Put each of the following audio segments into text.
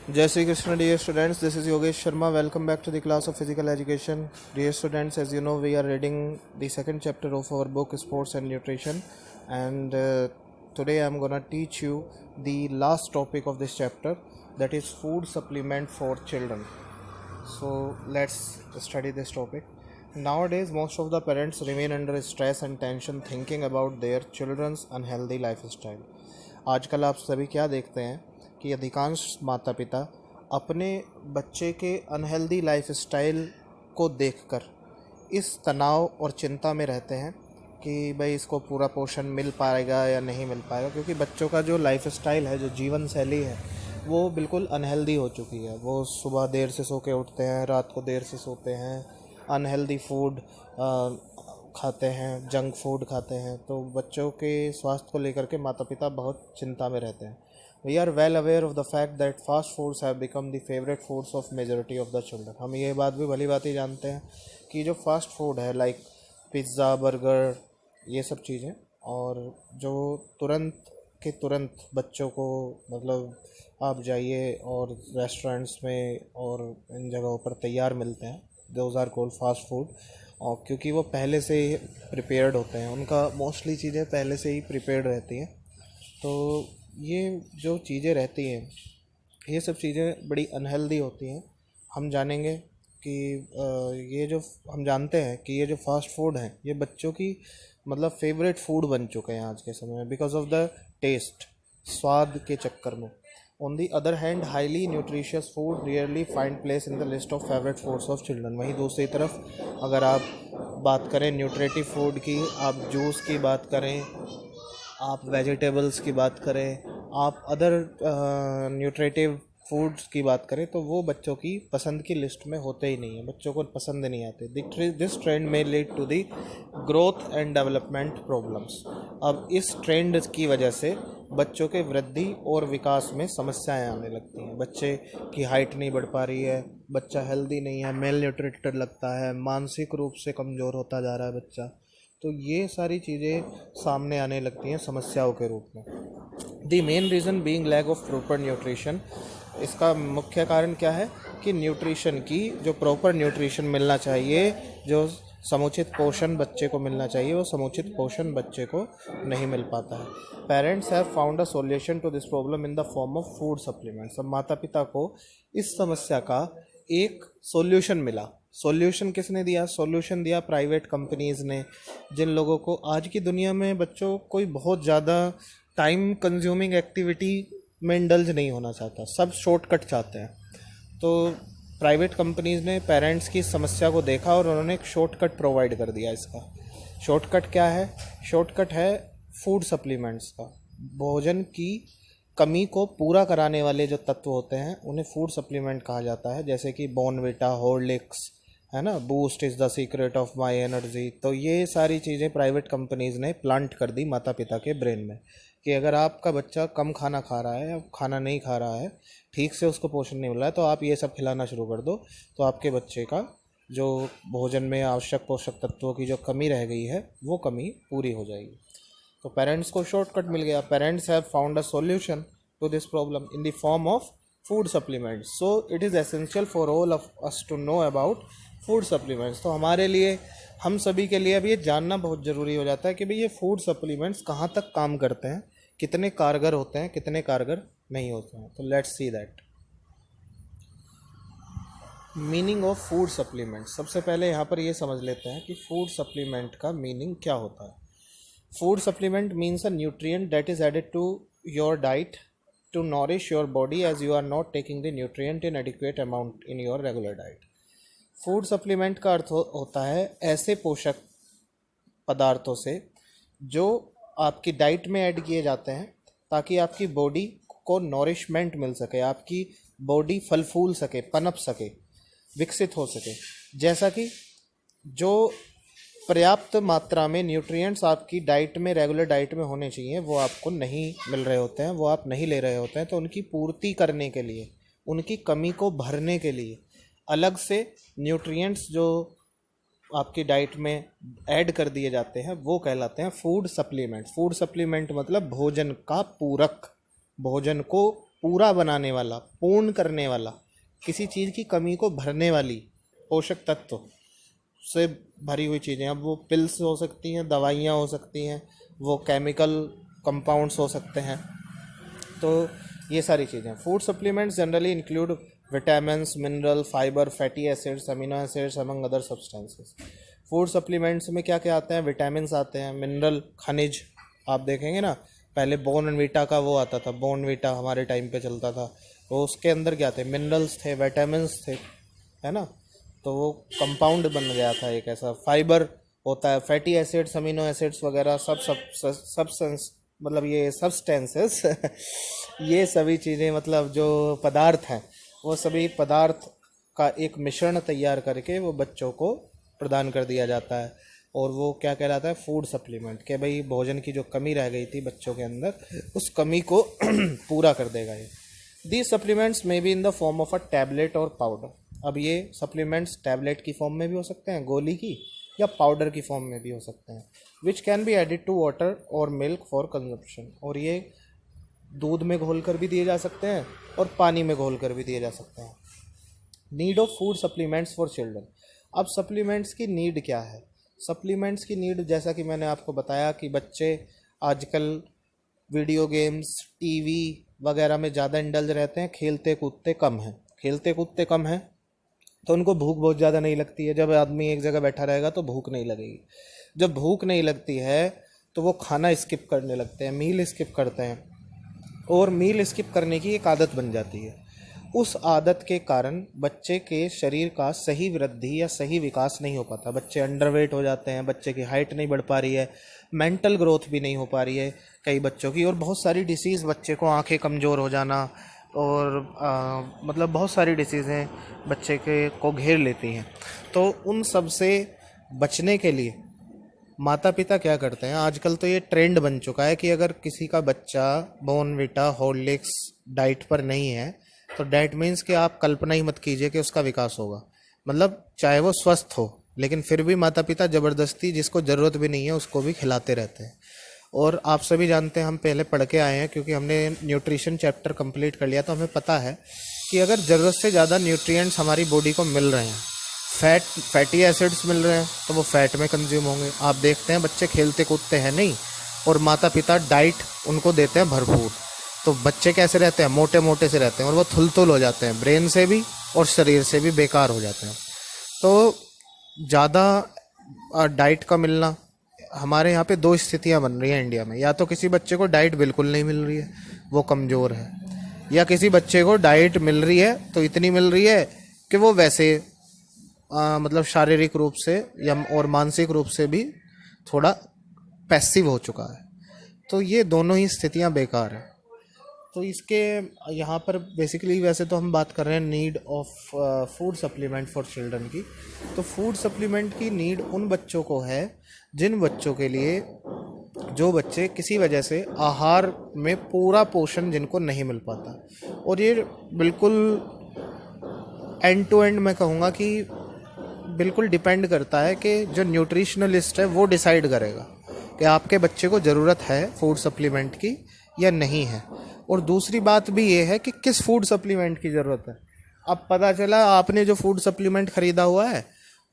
Jai Shri Krishna, dear students. This is Yogesh Sharma. Welcome back to the class of physical education. Dear students, as you know, we are reading the second chapter of our book Sports and Nutrition, and today I am gonna teach you the last topic of this chapter, that is food supplement for children. So let's study this topic. Nowadays, most of the parents remain under stress and tension thinking about their children's unhealthy lifestyle. आजकल आप सभी क्या देखते हैं कि अधिकांश माता पिता अपने बच्चे के अनहेल्दी लाइफस्टाइल को देखकर इस तनाव और चिंता में रहते हैं कि भाई इसको पूरा पोषण मिल पाएगा या नहीं मिल पाएगा, क्योंकि बच्चों का जो लाइफस्टाइल है, जो जीवन शैली है, वो बिल्कुल अनहेल्दी हो चुकी है। वो सुबह देर से सो के उठते हैं, रात को देर से सोते हैं, अनहेल्दी फूड खाते हैं, जंक फूड खाते हैं। तो बच्चों के स्वास्थ्य को लेकर के माता पिता बहुत चिंता में रहते हैं। We are well aware of the fact that fast foods have become the favourite foods of majority of the children. हम ये बात भी भली बात ही जानते हैं कि जो फास्ट फूड है, लाइक पिज़्ज़ा, बर्गर, ये सब चीज़ें, और जो तुरंत बच्चों को, मतलब आप जाइए और रेस्टोरेंट्स में और इन जगहों पर तैयार मिलते हैं, those are called fast food. और क्योंकि वो पहले से ही प्रिपेयर्ड होते हैं, उनका मोस्टली चीज़ें पहले से ही प्रिपेयर्ड रहती हैं, तो ये जो चीज़ें रहती हैं, ये सब चीज़ें बड़ी अनहेल्दी होती हैं। हम जानेंगे कि ये जो हम जानते हैं कि ये जो फास्ट फूड हैं, ये बच्चों की मतलब फेवरेट फूड बन चुके हैं आज के समय में, बिकॉज ऑफ द टेस्ट, स्वाद के चक्कर में। On the other hand, highly nutritious food rarely find place in the list of favourite foods of children. वहीं दूसरी तरफ अगर आप बात करें न्यूट्रिटिव फूड की, आप जूस की बात करें, आप वेजिटेबल्स की बात करें, आप अदर न्यूट्रिटिव फूड्स की बात करें, तो वो बच्चों की पसंद की लिस्ट में होते ही नहीं है, बच्चों को पसंद नहीं आते। This trend may lead to the growth and development problems. अब इस ट्रेंड की वजह से बच्चों के वृद्धि और विकास में समस्याएं आने लगती हैं। बच्चे की हाइट नहीं बढ़ पा रही है, बच्चा हेल्दी नहीं है, मेल न्यूट्रिटेड लगता है, मानसिक रूप से कमज़ोर होता जा रहा है बच्चा। तो ये सारी चीज़ें सामने आने लगती हैं समस्याओं के रूप में। The main reason being lack of proper nutrition. इसका मुख्य कारण क्या है कि न्यूट्रिशन की, जो प्रॉपर न्यूट्रिशन मिलना चाहिए, जो समुचित पोषण बच्चे को मिलना चाहिए, वो समुचित पोषण बच्चे को नहीं मिल पाता है। Parents have found a solution to this problem in the form of food supplements. अब माता पिता को इस समस्या का एक सॉल्यूशन मिला। सॉल्यूशन किसने दिया? सॉल्यूशन दिया प्राइवेट कंपनीज़ ने, जिन लोगों को आज की दुनिया में बच्चों कोई बहुत ज़्यादा टाइम कंज्यूमिंग एक्टिविटी में इंडल्ज नहीं होना चाहता, सब शॉर्टकट चाहते हैं। तो प्राइवेट कंपनीज़ ने पेरेंट्स की समस्या को देखा और उन्होंने एक शॉर्टकट प्रोवाइड कर दिया। इसका शॉर्टकट क्या है? शॉर्टकट है फूड सप्लीमेंट्स का। भोजन की कमी को पूरा कराने वाले जो तत्व होते हैं, उन्हें फूड सप्लीमेंट कहा जाता है, जैसे कि बॉर्नविटा, हॉर्लिक्स, है ना, boost is the secret of my energy. तो ये सारी चीज़ें प्राइवेट कंपनीज़ ने प्लांट कर दी माता पिता के ब्रेन में कि अगर आपका बच्चा कम खाना खा रहा है, खाना नहीं खा रहा है, ठीक से उसको पोषण नहीं मिल रहा है, तो आप ये सब खिलाना शुरू कर दो, तो आपके बच्चे का जो भोजन में आवश्यक पोषक तत्वों की जो कमी रह गई है, वो कमी पूरी हो जाएगी। तो पेरेंट्स को शॉर्टकट मिल गया। Parents have found a solution to this problem in the form of food supplements. So it is essential for all of us to know about food supplements. तो हमारे लिए, हम सभी के लिए अब ये जानना बहुत ज़रूरी हो जाता है कि भाई ये फूड सप्लीमेंट्स कहाँ तक काम करते हैं, कितने कारगर होते हैं, कितने कारगर नहीं होते हैं। तो let's see that. Meaning of food supplement. सबसे पहले यहाँ पर ये समझ लेते हैं कि फूड सप्लीमेंट का मीनिंग क्या होता है। Food supplement means a nutrient that is added to your diet to nourish your body as you are not taking the nutrient in adequate amount in your regular diet. Food supplement का अर्थ होता है ऐसे पोषक पदार्थों से जो आपकी डाइट में ऐड किए जाते हैं ताकि आपकी बॉडी को नॉरिशमेंट मिल सके, आपकी बॉडी फल फूल सके, पनप सके, विकसित हो सके। जैसा कि जो पर्याप्त मात्रा में न्यूट्रिएंट्स आपकी डाइट में, रेगुलर डाइट में होने चाहिए, वो आपको नहीं मिल रहे होते हैं, वो आप नहीं ले रहे होते हैं। तो उनकी पूर्ति करने के लिए, उनकी कमी को भरने के लिए अलग से न्यूट्रिएंट्स जो आपकी डाइट में ऐड कर दिए जाते हैं, वो कहलाते हैं फूड सप्लीमेंट। फूड सप्लीमेंट मतलब भोजन का पूरक, भोजन को पूरा बनाने वाला, पूर्ण करने वाला, किसी चीज़ की कमी को भरने वाली पोषक तत्व से भरी हुई चीज़ें। अब वो पिल्स हो सकती हैं, दवाइयाँ हो सकती हैं, वो केमिकल कंपाउंड्स हो सकते हैं, तो ये सारी चीज़ें। Food supplements generally include vitamins, mineral, fibre, fatty acids, amino acids among other substances. Food supplements में क्या क्या आते हैं? विटामिन्स आते हैं, मिनरल, खनिज। आप देखेंगे ना, पहले बोर्नवीटा का वो आता था, बोर्नवीटा हमारे टाइम पे चलता था, तो उसके अंदर क्या थे? मिनरल्स थे, विटामिन्स थे, है ना। तो वो कंपाउंड बन गया था एक ऐसा। फाइबर होता है, फैटी एसिड्स, अमीनो एसिड्स वगैरह सब सब्सटेंस, मतलब ये सब्सटेंसेस ये सभी चीज़ें, मतलब जो पदार्थ हैं, वो सभी पदार्थ का एक मिश्रण तैयार करके वो बच्चों को प्रदान कर दिया जाता है। और वो क्या कहलाता है? Food supplement. कि भाई भोजन की जो कमी रह गई थी बच्चों के अंदर, उस कमी को पूरा कर देगा ये। These supplements may be in the form of a tablet और पाउडर। अब ये सप्लीमेंट्स टैबलेट की फॉर्म में भी हो सकते हैं, गोली की, या पाउडर की फॉर्म में भी हो सकते हैं, which can be added to water और मिल्क फॉर कंजप्शन। और ये दूध में घोल कर भी दिए जा सकते हैं और पानी में घोल कर भी दिए जा सकते हैं। Need of food supplements for children. अब सप्लीमेंट्स की नीड क्या है? सप्लीमेंट्स की नीड, जैसा कि मैंने आपको बताया कि बच्चे आजकल वीडियो गेम्स, टीवी वगैरह में ज़्यादा इंडल्ज रहते हैं, खेलते कूदते कम हैं। खेलते कूदते कम हैं तो उनको भूख बहुत ज़्यादा नहीं लगती है। जब आदमी एक जगह बैठा रहेगा तो भूख नहीं लगेगी। जब भूख नहीं लगती है तो वो खाना स्किप करने लगते हैं, मील स्किप करते हैं, और मील स्किप करने की एक आदत बन जाती है। उस आदत के कारण बच्चे के शरीर का सही वृद्धि या सही विकास नहीं हो पाता। बच्चे अंडरवेट हो जाते हैं, बच्चे की हाइट नहीं बढ़ पा रही है, मेंटल ग्रोथ भी नहीं हो पा रही है कई बच्चों की, और बहुत सारी डिसीज़, बच्चे को आंखें कमज़ोर हो जाना, और मतलब बहुत सारी डिसीज़ें बच्चे के को घेर लेती हैं। तो उन सब से बचने के लिए माता पिता क्या करते हैं? आजकल तो ये ट्रेंड बन चुका है कि अगर किसी का बच्चा बॉर्नविटा, हॉर्लिक्स डाइट पर नहीं है, तो डैट मीन्स कि आप कल्पना ही मत कीजिए कि उसका विकास होगा। मतलब चाहे वो स्वस्थ हो, लेकिन फिर भी माता पिता ज़बरदस्ती, जिसको ज़रूरत भी नहीं है उसको भी खिलाते रहते हैं। और आप सभी जानते हैं, हम पहले पढ़ के आए हैं, क्योंकि हमने न्यूट्रिशन चैप्टर कंप्लीट कर लिया, तो हमें पता है कि अगर ज़रूरत से ज़्यादा न्यूट्रिएंट्स हमारी बॉडी को मिल रहे हैं, फैटी एसिड्स मिल रहे हैं, तो वो फैट में कंज्यूम होंगे। आप देखते हैं बच्चे खेलते कूदते हैं नहीं, और माता पिता डाइट उनको देते हैं भरपूर, तो बच्चे कैसे रहते हैं? मोटे मोटे से रहते हैं, और वो थुलथुल हो जाते हैं, ब्रेन से भी और शरीर से भी बेकार हो जाते हैं। तो ज़्यादा डाइट का मिलना, हमारे यहाँ पे दो स्थितियाँ बन रही हैं इंडिया में। या तो किसी बच्चे को डाइट बिल्कुल नहीं मिल रही है, वो कमज़ोर है, या किसी बच्चे को डाइट मिल रही है तो इतनी मिल रही है कि वो वैसे मतलब शारीरिक रूप से या और मानसिक रूप से भी थोड़ा पैसिव हो चुका है। तो ये दोनों ही स्थितियाँ बेकार हैं। तो इसके यहाँ पर बेसिकली, वैसे तो हम बात कर रहे हैं need of food supplement for children की। तो फूड सप्लीमेंट की नीड उन बच्चों को है जिन बच्चों के लिए, जो बच्चे किसी वजह से आहार में पूरा पोषण जिनको नहीं मिल पाता। और ये बिल्कुल एंड टू एंड मैं कहूँगा कि बिल्कुल डिपेंड करता है कि जो न्यूट्रिशनलिस्ट है वो डिसाइड करेगा कि आपके बच्चे को ज़रूरत है फूड सप्लीमेंट की या नहीं है। और दूसरी बात भी ये है कि किस फूड सप्लीमेंट की ज़रूरत है। अब पता चला आपने जो फूड सप्लीमेंट ख़रीदा हुआ है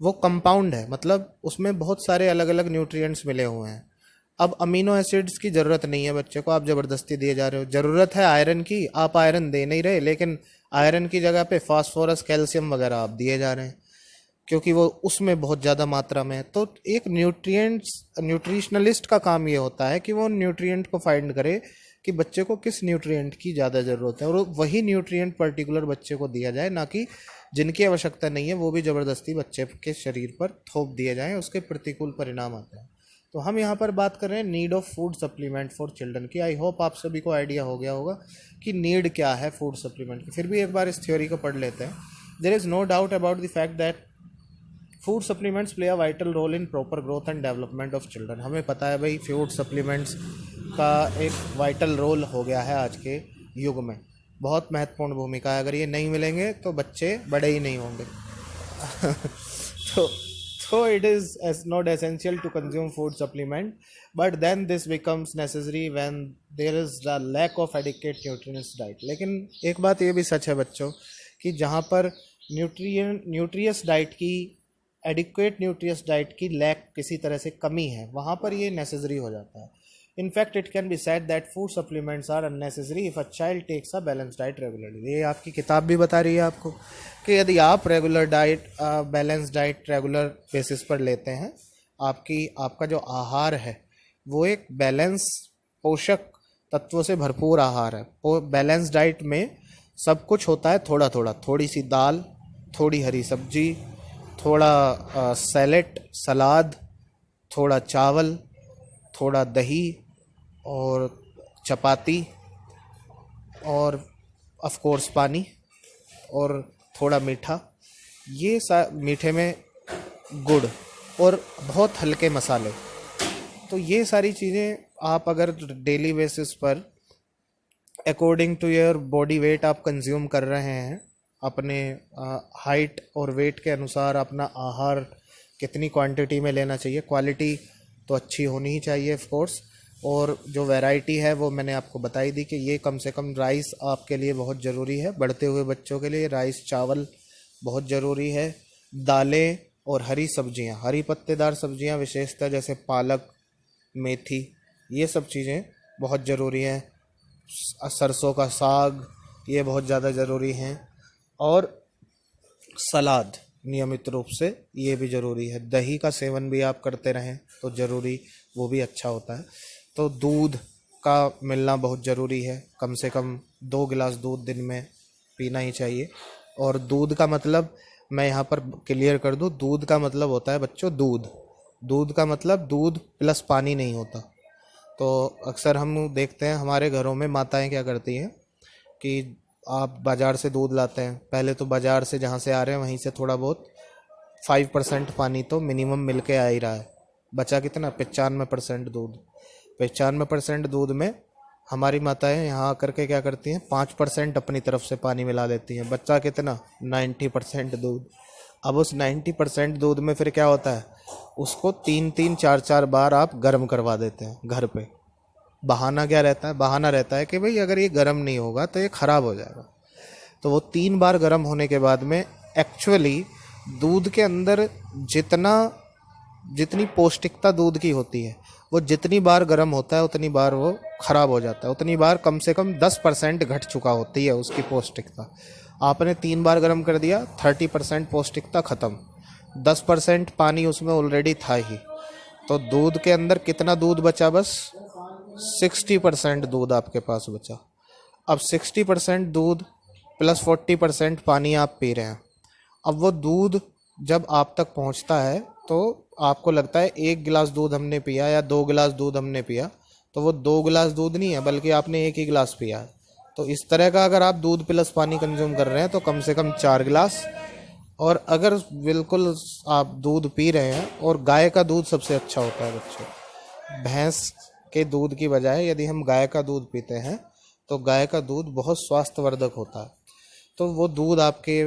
वो कंपाउंड है, मतलब उसमें बहुत सारे अलग अलग न्यूट्रिएंट्स मिले हुए हैं। अब अमीनो एसिड्स की ज़रूरत नहीं है बच्चे को, आप ज़बरदस्ती दिए जा रहे हो। ज़रूरत है आयरन की, आप आयरन दे नहीं रहे, लेकिन आयरन की जगह पे फास्फोरस, कैल्शियम वगैरह आप दिए जा रहे हैं, क्योंकि वो उसमें बहुत ज़्यादा मात्रा में है। तो एक न्यूट्रिशनलिस्ट का काम ये होता है कि वो न्यूट्रिएंट को फाइंड करे कि बच्चे को किस न्यूट्रिएंट की ज़्यादा ज़रूरत है, और वही न्यूट्रिएंट पर्टिकुलर बच्चे को दिया जाए, ना कि जिनकी आवश्यकता नहीं है वो भी ज़बरदस्ती बच्चे के शरीर पर थोप दिए जाएँ, उसके प्रतिकूल परिणाम आते हैं। तो हम यहाँ पर बात कर रहे हैं need of food supplement for children की। आई होप आप सभी को आइडिया हो गया होगा कि नीड क्या है फूड सप्लीमेंट की। फिर भी एक बार इस थ्योरी को पढ़ लेते हैं। There is no doubt about the fact that food supplements play a vital role in proper growth and development of children. हमें पता है भाई, फूड सप्लीमेंट्स का एक वाइटल रोल हो गया है आज के युग में, बहुत महत्वपूर्ण भूमिका है। अगर ये नहीं मिलेंगे तो बच्चे बड़े ही नहीं होंगे। तो So it is as not essential to consume food supplement, but then this becomes necessary when there is the lack of adequate nutritious diet. लेकिन एक बात ये भी सच है बच्चों कि जहाँ पर न्यूट्रियस डाइट की एडिक्वेट न्यूट्रियस डाइट की लैक किसी तरह से कमी है, वहाँ पर ये नेसेसरी हो जाता है. In fact, it can be said that food supplements are unnecessary if a child takes a balanced diet regularly. ये आपकी किताब भी बता रही है आपको कि यदि आप regular diet balance diet regular basis पर लेते हैं, आपका जो आहार है वो एक बैलेंस पोषक तत्वों से भरपूर आहार है. वो बैलेंस डाइट में सब कुछ होता है थोड़ा थोड़ा, थोड़ी सी दाल, थोड़ी हरी सब्जी, थोड़ा सलाद, थोड़ा चावल, थोड़ा दही और चपाती और ऑफ कोर्स पानी और थोड़ा मीठा. ये मीठे में गुड़ और बहुत हल्के मसाले. तो ये सारी चीज़ें आप अगर डेली बेसिस पर according to your body weight आप कंज्यूम कर रहे हैं, अपने हाइट और वेट के अनुसार अपना आहार कितनी क्वांटिटी में लेना चाहिए, क्वालिटी तो अच्छी होनी ही चाहिए ऑफ कोर्स. और जो वैरायटी है वो मैंने आपको बताई दी कि ये कम से कम राइस आपके लिए बहुत ज़रूरी है. बढ़ते हुए बच्चों के लिए राइस चावल बहुत ज़रूरी है. दालें और हरी सब्जियां, हरी पत्तेदार सब्जियां विशेषतः जैसे पालक, मेथी, ये सब चीज़ें बहुत ज़रूरी हैं. सरसों का साग ये बहुत ज़्यादा ज़रूरी हैं. और सलाद नियमित रूप से ये भी ज़रूरी है. दही का सेवन भी आप करते रहें तो ज़रूरी, वो भी अच्छा होता है. तो दूध का मिलना बहुत ज़रूरी है. कम से कम 2 गिलास दूध दिन में पीना ही चाहिए. और दूध का मतलब मैं यहाँ पर क्लियर कर दूँ, दूध का मतलब होता है बच्चों दूध का मतलब दूध प्लस पानी नहीं होता. तो अक्सर हम देखते हैं हमारे घरों में माताएं क्या करती हैं कि आप बाज़ार से दूध लाते हैं, पहले तो बाज़ार से जहाँ से आ रहे हैं वहीं से थोड़ा बहुत 5% पानी तो मिनिमम मिल के आ ही रहा है. बचा कितना? 95% दूध. 95% दूध में हमारी माताएं यहाँ आकर के क्या करती हैं, 5% अपनी तरफ से पानी मिला लेती हैं. बच्चा कितना? 90% दूध. अब उस 90% दूध में फिर क्या होता है, उसको 3-3 4-4 बार आप गर्म करवा देते हैं घर पे. बहाना क्या रहता है? बहाना रहता है कि भाई अगर ये गर्म नहीं होगा तो ये ख़राब हो जाएगा. तो वो 3 बार गर्म होने के बाद में एक्चुअली दूध के अंदर जितनी पौष्टिकता दूध की होती है वो जितनी बार गर्म होता है उतनी बार वो ख़राब हो जाता है. उतनी बार कम से कम 10% घट चुका होती है उसकी पौष्टिकता. आपने 3 बार गर्म कर दिया, 30% पौष्टिकता ख़त्म, 10% पानी उसमें ऑलरेडी था ही. तो दूध के अंदर कितना दूध बचा? बस 60% दूध आपके पास बचा. अब 60% दूध प्लस 40% पानी आप पी रहे हैं. अब वो दूध जब आप तक पहुंचता है तो आपको लगता है 1 गिलास दूध हमने पिया या 2 गिलास दूध हमने पिया, तो वो 2 गिलास दूध नहीं है बल्कि आपने 1 ही गिलास पिया है. तो इस तरह का अगर आप दूध प्लस पानी कंज्यूम कर रहे हैं तो कम से कम 4 गिलास. और अगर बिल्कुल आप दूध पी रहे हैं, और गाय का दूध सबसे अच्छा होता है बच्चों. भैंस के दूध की बजाय यदि हम गाय का दूध पीते हैं तो गाय का दूध बहुत स्वास्थ्यवर्धक होता है. तो वो दूध आपके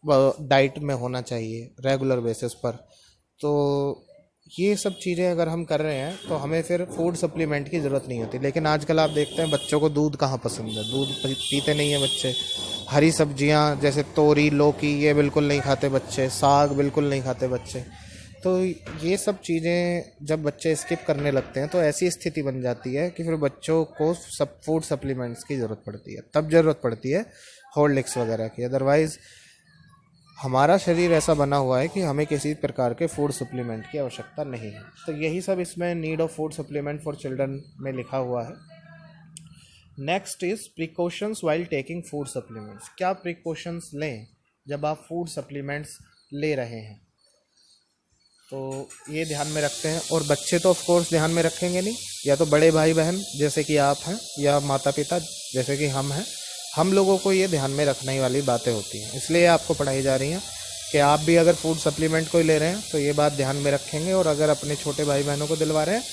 डाइट में होना चाहिए रेगुलर बेसिस पर. तो ये सब चीज़ें अगर हम कर रहे हैं तो हमें फिर फूड सप्लीमेंट की ज़रूरत नहीं होती. लेकिन आजकल आप देखते हैं बच्चों को दूध कहाँ पसंद है, दूध पीते नहीं हैं बच्चे. हरी सब्जियां जैसे तोरी, लौकी, ये बिल्कुल नहीं खाते बच्चे. साग बिल्कुल नहीं खाते बच्चे. तो ये सब चीज़ें जब बच्चे स्किप करने लगते हैं तो ऐसी स्थिति बन जाती है कि फिर बच्चों को फूड सप्लीमेंट्स की ज़रूरत पड़ती है. तब ज़रूरत पड़ती है हॉर्लिक्स वगैरह की. अदरवाइज़ हमारा शरीर ऐसा बना हुआ है कि हमें किसी प्रकार के फूड सप्लीमेंट की आवश्यकता नहीं है. तो यही सब इसमें need of food supplement for children में लिखा हुआ है. Next is precautions while taking food supplements. क्या प्रिकॉशंस लें जब आप फूड सप्लीमेंट्स ले रहे हैं, तो ये ध्यान में रखते हैं. और बच्चे तो ऑफ कोर्स ध्यान में रखेंगे नहीं, या तो बड़े भाई बहन जैसे कि आप हैं या माता पिता जैसे कि हम हैं, हम लोगों को ये ध्यान में रखने वाली बातें होती हैं. इसलिए आपको पढ़ाई जा रही हैं कि आप भी अगर फूड सप्लीमेंट कोई ले रहे हैं तो ये बात ध्यान में रखेंगे, और अगर अपने छोटे भाई बहनों को दिलवा रहे हैं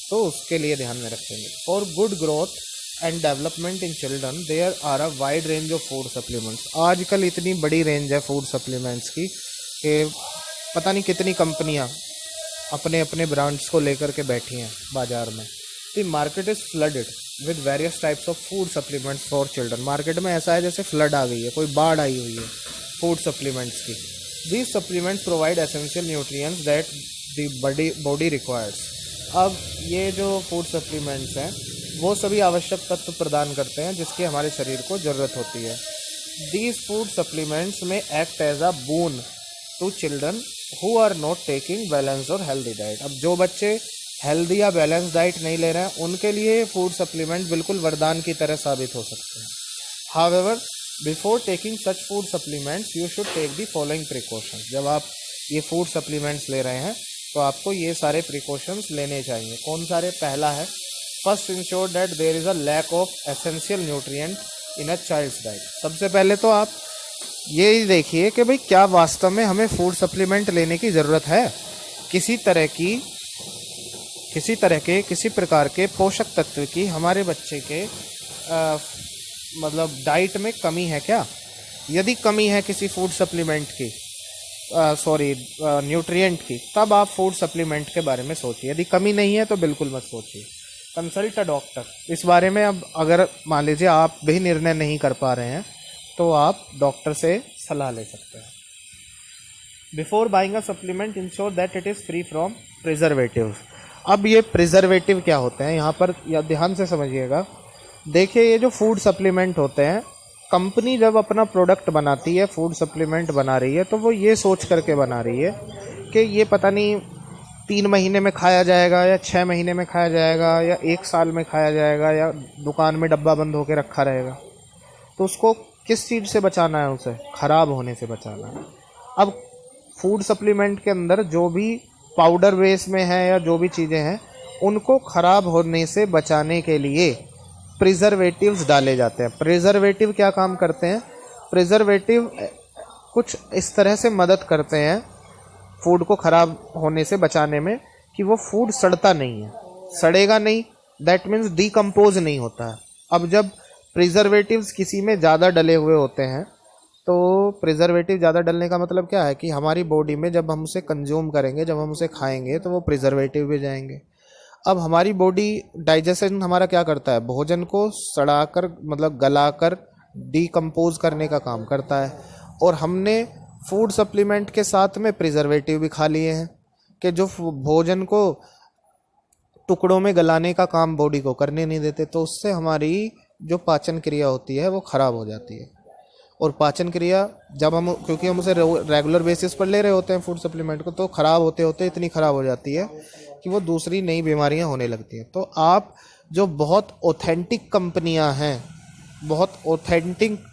तो उसके लिए ध्यान में रखेंगे. For good growth and development in children there are a wide range of food supplements. आजकल इतनी बड़ी रेंज है फूड सप्लीमेंट्स की कि पता नहीं कितनी कंपनियां अपने अपने ब्रांड्स को लेकर के बैठी हैं बाजार में। The market is flooded with various types of food supplements for children. Market में ऐसा है जैसे फ्लड आ गई है, कोई बाढ़ आई हुई है फूड सप्लीमेंट्स की। These supplements provide essential nutrients that the body requires. अब ये जो फूड सप्लीमेंट्स हैं वो सभी आवश्यक तत्व प्रदान करते हैं जिसकी हमारे शरीर को ज़रूरत होती है। These food supplements may act as a boon to children who are not taking balance और हेल्दी डाइट। अब जो बच्चे हेल्दी या बैलेंस डाइट नहीं ले रहे हैं उनके लिए फूड सप्लीमेंट बिल्कुल वरदान की तरह साबित हो सकते हैं। However before taking such food supplements you should take the following precautions. जब आप ये फूड सप्लीमेंट्स ले रहे हैं तो आपको ये सारे प्रिकॉशंस लेने चाहिए। कौन सारे? पहला है, first ensure that there is a lack of essential nutrient in a child's diet. सबसे पहले तो आप ये देखिए कि भाई क्या वास्तव में हमें फूड सप्लीमेंट लेने की ज़रूरत है। किसी प्रकार के पोषक तत्व की हमारे बच्चे के मतलब डाइट में कमी है क्या? यदि कमी है किसी फूड सप्लीमेंट की न्यूट्रिएंट की, तब आप फूड सप्लीमेंट के बारे में सोचिए। यदि कमी नहीं है तो बिल्कुल मत सोचिए। Consult a doctor. इस बारे में अब अगर मान लीजिए आप भी निर्णय नहीं कर पा रहे हैं तो आप डॉक्टर से सलाह ले सकते हैं। Before buying a supplement ensure that it is free from preservative. अब ये प्रिजर्वेटिव क्या होते हैं यहाँ पर या ध्यान से समझिएगा। देखिए ये जो फूड सप्लीमेंट होते हैं, कंपनी जब अपना प्रोडक्ट बनाती है, फूड सप्लीमेंट बना रही है, तो वो ये सोच करके बना रही है कि ये पता नहीं 3 महीने में खाया जाएगा या 6 महीने में खाया जाएगा या 1 साल में खाया जाएगा या दुकान में डब्बा बंद होकर रखा रहेगा। तो उसको किस चीज़ से बचाना है? उसे ख़राब होने से बचाना है। अब फूड सप्लीमेंट के अंदर जो भी पाउडर बेस में है या जो भी चीज़ें हैं उनको ख़राब होने से बचाने के लिए प्रिजर्वेटिव्स डाले जाते हैं। प्रिजर्वेटिव क्या काम करते हैं? प्रिजर्वेटिव कुछ इस तरह से मदद करते हैं फूड को ख़राब होने से बचाने में कि वो फूड सड़ता नहीं है, सड़ेगा नहीं, दैट मीन्स डीकम्पोज नहीं होता है। अब जब प्रिजर्वेटिव्स किसी में ज़्यादा डले हुए होते हैं तो प्रिजर्वेटिव ज़्यादा डलने का मतलब क्या है कि हमारी बॉडी में जब हम उसे कंज्यूम करेंगे, जब हम उसे खाएंगे तो वो प्रिजर्वेटिव भी जाएंगे। अब हमारी बॉडी डाइजेशन हमारा क्या करता है? भोजन को सड़ाकर मतलब गलाकर डीकम्पोज करने का काम करता है। और हमने फूड सप्लीमेंट के साथ में प्रिजर्वेटिव भी खा लिए हैं कि जो भोजन को टुकड़ों में गलाने का काम बॉडी को करने नहीं देते, तो उससे हमारी जो पाचन क्रिया होती है वो ख़राब हो जाती है। और पाचन क्रिया जब हम, क्योंकि हम उसे रेगुलर बेसिस पर ले रहे होते हैं फूड सप्लीमेंट को, तो ख़राब होते होते इतनी ख़राब हो जाती है कि वो दूसरी नई बीमारियां होने लगती हैं। तो आप जो बहुत ऑथेंटिक कंपनियां हैं, बहुत ऑथेंटिक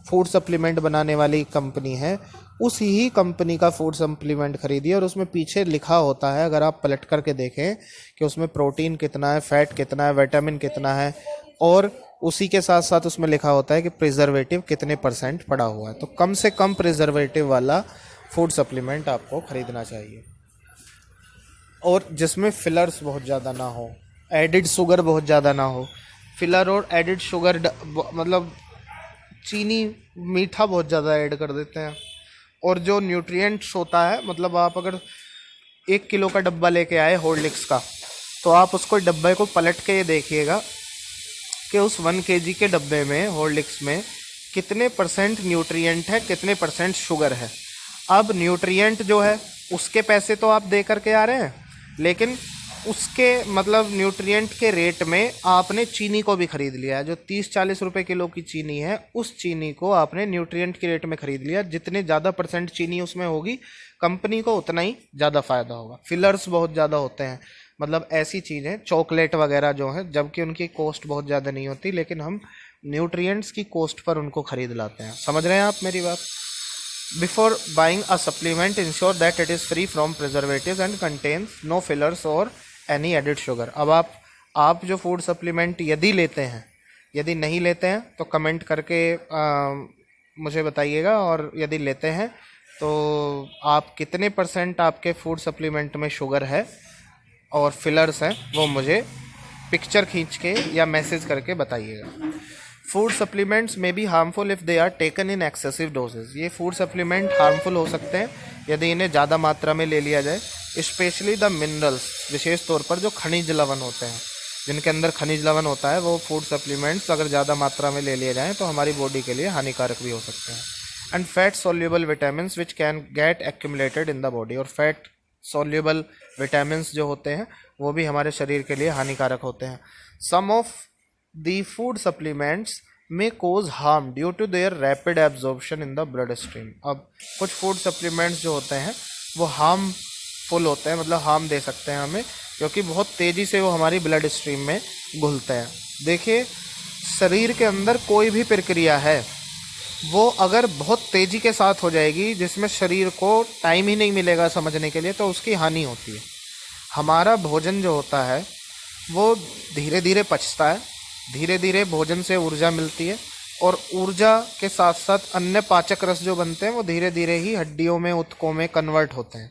फूड सप्लीमेंट बनाने वाली कंपनी है, उस ही कंपनी का फूड सप्लीमेंट खरीदिए। और उसमें पीछे लिखा होता है, अगर आप पलट करके देखें, कि उसमें प्रोटीन कितना है, फैट कितना है, विटामिन कितना है, और उसी के साथ साथ उसमें लिखा होता है कि प्रिजर्वेटिव कितने % पड़ा हुआ है। तो कम से कम प्रिजर्वेटिव वाला फूड सप्लीमेंट आपको खरीदना चाहिए, और जिसमें फिलर्स बहुत ज़्यादा ना हो, एडिड शुगर बहुत ज़्यादा ना हो। फिलर और एडिड शुगर मतलब चीनी, मीठा बहुत ज़्यादा ऐड कर देते हैं। और जो न्यूट्रिएंट्स होता है, मतलब आप अगर 1 किलो का डब्बा लेके आए हॉर्लिक्स का, तो आप उसको डब्बे को पलट के ये देखिएगा कि उस 1 kg के डब्बे में, हॉर्लिक्स में, कितने % न्यूट्रिएंट है, कितने % शुगर है। अब न्यूट्रिएंट जो है उसके पैसे तो आप दे करके आ रहे हैं, लेकिन उसके मतलब न्यूट्रिएंट के रेट में आपने चीनी को भी खरीद लिया है। जो 30-40 रुपए किलो की चीनी है, उस चीनी को आपने न्यूट्रिएंट के रेट में खरीद लिया। जितने ज़्यादा % चीनी उसमें होगी, कंपनी को उतना ही ज़्यादा फ़ायदा होगा। फिलर्स बहुत ज़्यादा होते हैं, मतलब ऐसी चीज़ें, चॉकलेट वगैरह जो हैं, जबकि उनकी कॉस्ट बहुत ज़्यादा नहीं होती, लेकिन हम न्यूट्रिएंट्स की कॉस्ट पर उनको ख़रीद लाते हैं। समझ रहे हैं आप मेरी बात? Before buying a supplement, ensure that it is free from preservatives and contains no fillers or any added sugar. अब आप जो फूड सप्लीमेंट यदि लेते हैं, यदि नहीं लेते हैं तो कमेंट करके मुझे बताइएगा, और यदि लेते हैं तो आप कितने % आपके फूड सप्लीमेंट में शुगर है और फिलर्स हैं, वो मुझे पिक्चर खींच के या मैसेज करके बताइएगा। Food supplements may be harmful if they are taken in excessive dosages. ये फूड सप्लीमेंट हार्मफुल हो सकते हैं यदि इन्हें ज़्यादा मात्रा में ले लिया जाए। स्पेशली द मिनरल्स, विशेष तौर पर जो खनिज लवण होते हैं, जिनके अंदर खनिज लवण होता है, वो फूड सप्लीमेंट्स अगर ज़्यादा मात्रा में ले लिए जाएँ तो हमारी बॉडी के लिए हानिकारक भी हो सकते हैं। And fat soluble vitamin which can get accumulated in the body. और फैट सोल्यूबल विटामिन जो होते हैं वो भी हमारे शरीर के लिए हानिकारक होते हैं। Some of the food supplements में cause harm due to their rapid absorption in the bloodstream. अब कुछ फूड सप्लीमेंट्स जो होते हैं वो हार्मफुल होते हैं, मतलब हार्म दे सकते हैं हमें, क्योंकि बहुत तेज़ी से वो हमारी ब्लड स्ट्रीम में घुलते हैं। देखिए, शरीर के अंदर कोई भी प्रक्रिया है वो अगर बहुत तेज़ी के साथ हो जाएगी, जिसमें शरीर को टाइम ही नहीं मिलेगा समझने के लिए, तो उसकी हानि होती है। हमारा भोजन जो होता है वो धीरे धीरे पचता है, धीरे धीरे भोजन से ऊर्जा मिलती है, और ऊर्जा के साथ साथ अन्य पाचक रस जो बनते हैं वो धीरे धीरे ही हड्डियों में, ऊतकों में कन्वर्ट होते हैं।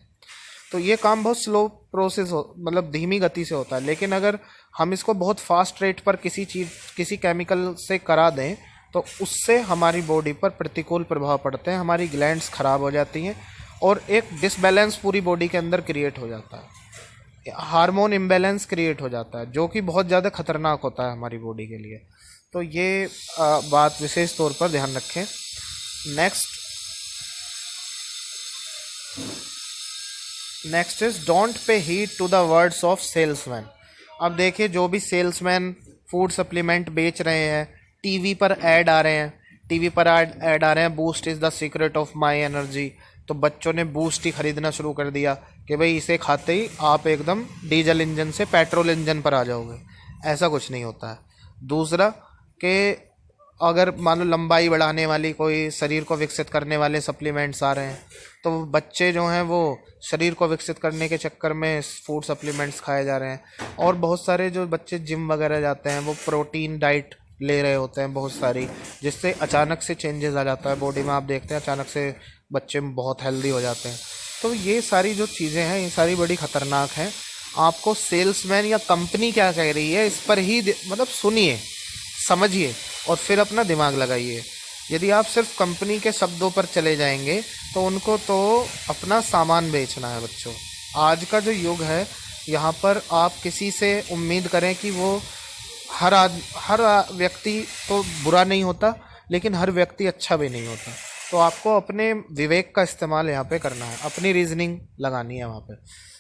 तो ये काम बहुत स्लो प्रोसेस मतलब धीमी गति से होता है। लेकिन अगर हम इसको बहुत फास्ट रेट पर किसी केमिकल से करा दें तो उससे हमारी बॉडी पर प्रतिकूल प्रभाव पड़ते हैं, हमारी ग्लैंड्स खराब हो जाती हैं और एक डिसबैलेंस पूरी बॉडी के अंदर क्रिएट हो जाता है, हार्मोन इम्बैलेंस क्रिएट हो जाता है, जो कि बहुत ज़्यादा खतरनाक होता है हमारी बॉडी के लिए। तो ये बात विशेष तौर पर ध्यान रखें। Next is don't pay heed to the words of salesman. अब देखिए, जो भी सेल्समैन फूड सप्लीमेंट बेच रहे हैं, टीवी पर ऐड आ रहे हैं, boost is the secret of my energy. तो बच्चों ने बूस्ट ही खरीदना शुरू कर दिया कि भाई इसे खाते ही आप एकदम डीजल इंजन से पेट्रोल इंजन पर आ जाओगे। ऐसा कुछ नहीं होता है। दूसरा कि अगर मान लो लंबाई बढ़ाने वाली, कोई शरीर को विकसित करने वाले सप्लीमेंट्स आ रहे हैं, तो बच्चे जो हैं वो शरीर को विकसित करने के चक्कर में फूड सप्लीमेंट्स खाए जा रहे हैं। और बहुत सारे जो बच्चे जिम वगैरह जाते हैं वो प्रोटीन डाइट ले रहे होते हैं बहुत सारी, जिससे अचानक से चेंजेस आ जाता है बॉडी में। आप देखते हैं अचानक से बच्चे बहुत हेल्दी हो जाते हैं। तो ये सारी जो चीज़ें हैं ये सारी बड़ी ख़तरनाक हैं। आपको सेल्समैन या कंपनी क्या कह रही है इस पर ही मतलब सुनिए, समझिए और फिर अपना दिमाग लगाइए। यदि आप सिर्फ कंपनी के शब्दों पर चले जाएंगे तो उनको तो अपना सामान बेचना है बच्चों। आज का जो युग है यहाँ पर आप किसी से उम्मीद करें कि वो हर व्यक्ति तो बुरा नहीं होता, लेकिन हर व्यक्ति अच्छा भी नहीं होता। तो आपको अपने विवेक का इस्तेमाल यहाँ पे करना है, अपनी रीजनिंग लगानी है वहाँ पे।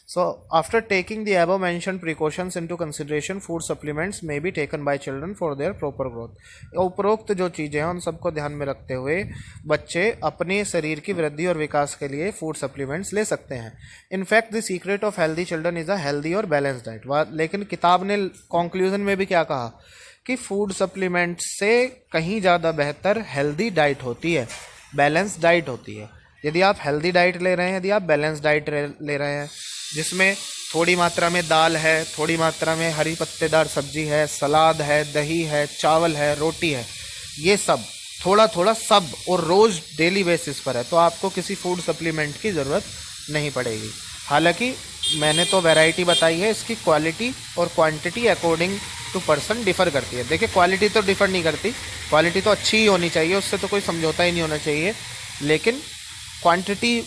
So after taking the above mentioned precautions into consideration, food supplements may be taken by children for their proper growth. उपरोक्त जो चीज़ें हैं उन सबको ध्यान में रखते हुए बच्चे अपने शरीर की वृद्धि और विकास के लिए फूड सप्लीमेंट्स ले सकते हैं। In fact the secret of healthy children is a healthy और बैलेंस डाइट। लेकिन किताब ने कंक्लूजन में भी क्या कहा कि फूड सप्लीमेंट से कहीं ज़्यादा बेहतर हेल्दी डाइट होती है, बैलेंस डाइट होती है। यदि आप हेल्दी डाइट ले रहे हैं, यदि आप बैलेंस डाइट ले रहे हैं जिसमें थोड़ी मात्रा में दाल है, थोड़ी मात्रा में हरी पत्तेदार सब्जी है, सलाद है, दही है, चावल है, रोटी है, ये सब थोड़ा थोड़ा सब और रोज़ डेली बेसिस पर है, तो आपको किसी फूड सप्लीमेंट की ज़रूरत नहीं पड़ेगी। हालांकि मैंने तो वैरायटी बताई है, इसकी क्वालिटी और quantity according to person differ करती है। देखिए, क्वालिटी तो डिफ़र नहीं करती, क्वालिटी तो अच्छी ही होनी चाहिए, उससे तो कोई समझौता ही नहीं होना चाहिए, लेकिन क्वांटिटी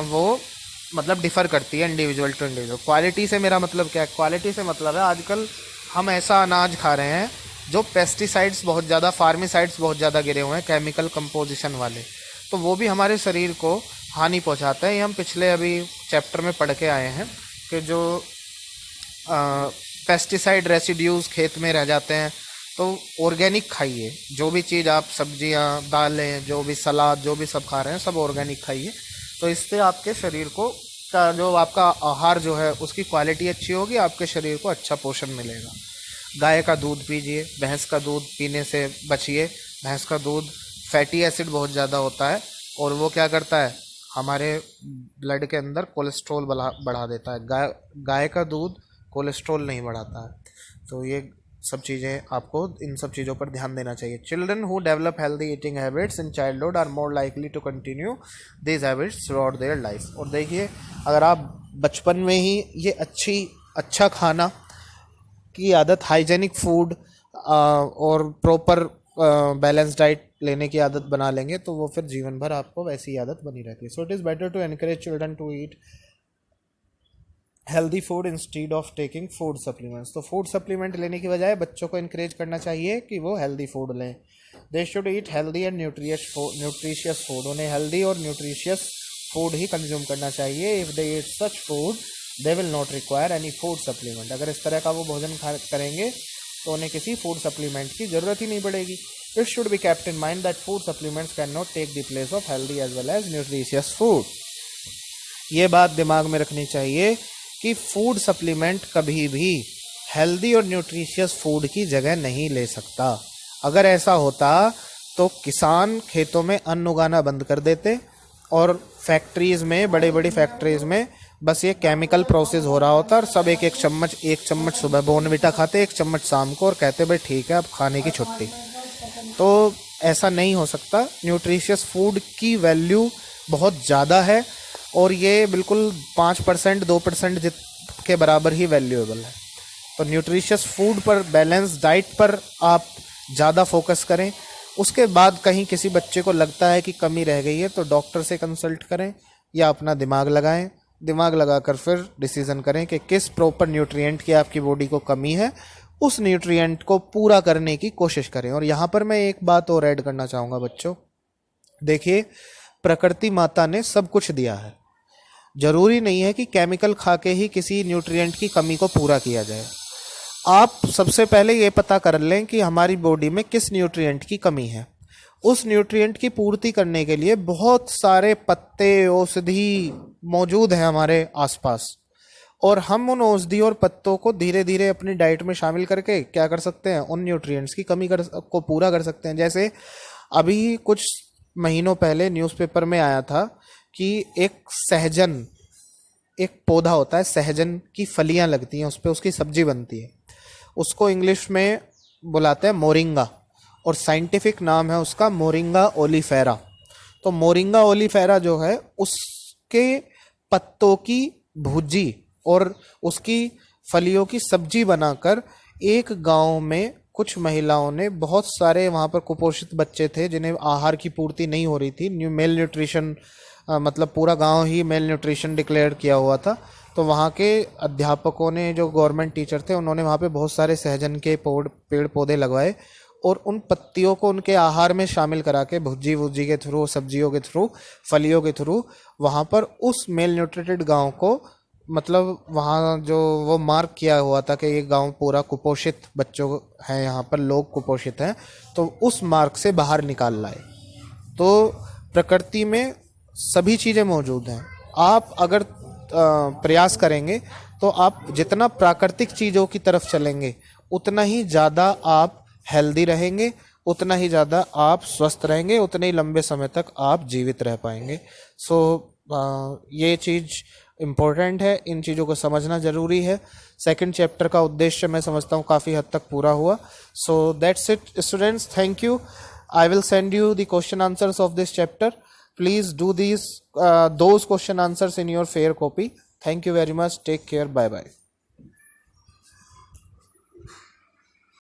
वो मतलब डिफ़र करती है इंडिविजुअल टू इंडिविजुअल। क्वालिटी से मेरा मतलब क्या है? क्वालिटी से मतलब है आजकल हम ऐसा अनाज खा रहे हैं जो पेस्टिसाइड्स बहुत ज़्यादा, फार्मिसाइड्स बहुत ज़्यादा गिरे हुए हैं, केमिकल कंपोजिशन वाले, तो वो भी हमारे शरीर को हानि पहुंचाता है। ये हम पिछले अभी चैप्टर में पढ़ के आए हैं कि जो पेस्टिसाइड रेसिड्यूज़ खेत में रह जाते हैं, तो ऑर्गेनिक खाइए। जो भी चीज़ आप सब्जियां, दालें, जो भी सलाद, जो भी सब खा रहे हैं सब ऑर्गेनिक खाइए। तो इससे आपके शरीर को का जो आपका आहार जो है उसकी क्वालिटी अच्छी होगी, आपके शरीर को अच्छा पोषण मिलेगा। गाय का दूध पीजिए, भैंस का दूध पीने से बचिए। भैंस का दूध फैटी एसिड बहुत ज़्यादा होता है और वो क्या करता है, हमारे ब्लड के अंदर कोलेस्ट्रॉल बढ़ा देता है। गाय का दूध कोलेस्ट्रॉल नहीं बढ़ाता है। तो ये सब चीज़ें आपको इन सब चीज़ों पर ध्यान देना चाहिए। Children who develop healthy eating habits in childhood are more likely to continue these habits throughout their life. और देखिए, अगर आप बचपन में ही ये अच्छा खाना की आदत, हाइजेनिक फूड और प्रॉपर बैलेंस डाइट लेने की आदत बना लेंगे तो वो फिर जीवन भर आपको वैसी आदत बनी रहती है. So it is better to encourage children to eat healthy food instead of taking food supplements. तो फूड सप्लीमेंट लेने की बजाय बच्चों को इनक्रेज करना चाहिए कि वो हेल्दी फूड लें. They should eat healthy and nutritious food. उन्हें हेल्दी और न्यूट्रिशियस फूड ही कंज्यूम करना चाहिए. If they eat such food they will not require any food supplement. अगर इस तरह का वो भोजन करेंगे तो उन्हें किसी फूड सप्लीमेंट की ज़रूरत ही नहीं पड़ेगी. It should be kept in mind that food supplements can not take the place of healthy as well as nutritious food. ये बात दिमाग में रखनी चाहिए कि फूड सप्लीमेंट कभी भी हेल्दी और न्यूट्रिशियस फूड की जगह नहीं ले सकता. अगर ऐसा होता तो किसान खेतों में अन्न उगाना बंद कर देते और फैक्ट्रीज़ में, बड़े बड़ी फैक्ट्रीज़ में बस ये केमिकल प्रोसेस हो रहा होता और सब एक चम्मच सुबह बोर्नविटा खाते, 1 चम्मच शाम को, और कहते भाई ठीक है अब खाने की छुट्टी. तो ऐसा नहीं हो सकता. न्यूट्रिशियस फूड की वैल्यू बहुत ज़्यादा है और ये बिल्कुल 5% 2% के बराबर ही वैल्यूएबल है. तो न्यूट्रिशियस फूड पर, बैलेंस डाइट पर आप ज़्यादा फोकस करें. उसके बाद कहीं किसी बच्चे को लगता है कि कमी रह गई है तो डॉक्टर से कंसल्ट करें या अपना दिमाग लगाएं. दिमाग लगाकर फिर डिसीज़न करें कि किस प्रॉपर न्यूट्रिएंट की आपकी बॉडी को कमी है, उस न्यूट्रिएंट को पूरा करने की कोशिश करें. और यहाँ पर मैं एक बात और ऐड करना चाहूँगा बच्चों. देखिए, प्रकृति माता ने सब कुछ दिया है. जरूरी नहीं है कि केमिकल खा के ही किसी न्यूट्रिएंट की कमी को पूरा किया जाए. आप सबसे पहले ये पता कर लें कि हमारी बॉडी में किस न्यूट्रिएंट की कमी है. उस न्यूट्रिएंट की पूर्ति करने के लिए बहुत सारे पत्ते, औषधि मौजूद हैं हमारे आसपास, और हम उन औषधि और पत्तों को धीरे धीरे अपनी डाइट में शामिल करके क्या कर सकते हैं, उन न्यूट्रिएंट्स की कमी को पूरा कर सकते हैं. जैसे अभी कुछ महीनों पहले न्यूज़पेपर में आया था कि एक सहजन, एक पौधा होता है, सहजन की फलियां लगती हैं उस पर, उसकी सब्जी बनती है. उसको इंग्लिश में बुलाते हैं मोरिंगा और साइंटिफिक नाम है उसका मोरिंगा ओलिफेरा. तो मोरिंगा ओलिफेरा जो है उसके पत्तों की भुजी और उसकी फलियों की सब्जी बनाकर एक गांव में कुछ महिलाओं ने, बहुत सारे वहाँ पर कुपोषित बच्चे थे जिन्हें आहार की पूर्ति नहीं हो रही थी, मेल न्यूट्रिशन, मतलब पूरा गांव ही मेल न्यूट्रिशन डिक्लेयर किया हुआ था. तो वहाँ के अध्यापकों ने, जो गवर्नमेंट टीचर थे, उन्होंने वहाँ पे बहुत सारे सहजन के पेड़ पौधे लगवाए और उन पत्तियों को उनके आहार में शामिल करा के भुजी के थ्रू, सब्जियों के थ्रू, फलियों के थ्रू वहाँ पर उस मेल न्यूट्रिटेड गाँव को, मतलब वहाँ जो वो मार्क किया हुआ था कि ये गांव पूरा कुपोषित बच्चों हैं, यहाँ पर लोग कुपोषित हैं, तो उस मार्क से बाहर निकाल लाए. तो प्रकृति में सभी चीज़ें मौजूद हैं. आप अगर प्रयास करेंगे तो आप जितना प्राकृतिक चीज़ों की तरफ चलेंगे उतना ही ज़्यादा आप हेल्दी रहेंगे, उतना ही ज़्यादा आप स्वस्थ रहेंगे, उतने ही लंबे समय तक आप जीवित रह पाएंगे. ये चीज़ इम्पोर्टेंट है, इन चीज़ों को समझना ज़रूरी है. सेकंड चैप्टर का उद्देश्य मैं समझता हूँ काफ़ी हद तक पूरा हुआ. So that's it students, thank you. I will send you the question answers of this chapter. Please do those question answers in your fair copy. Thank you very much. Take care. Bye bye.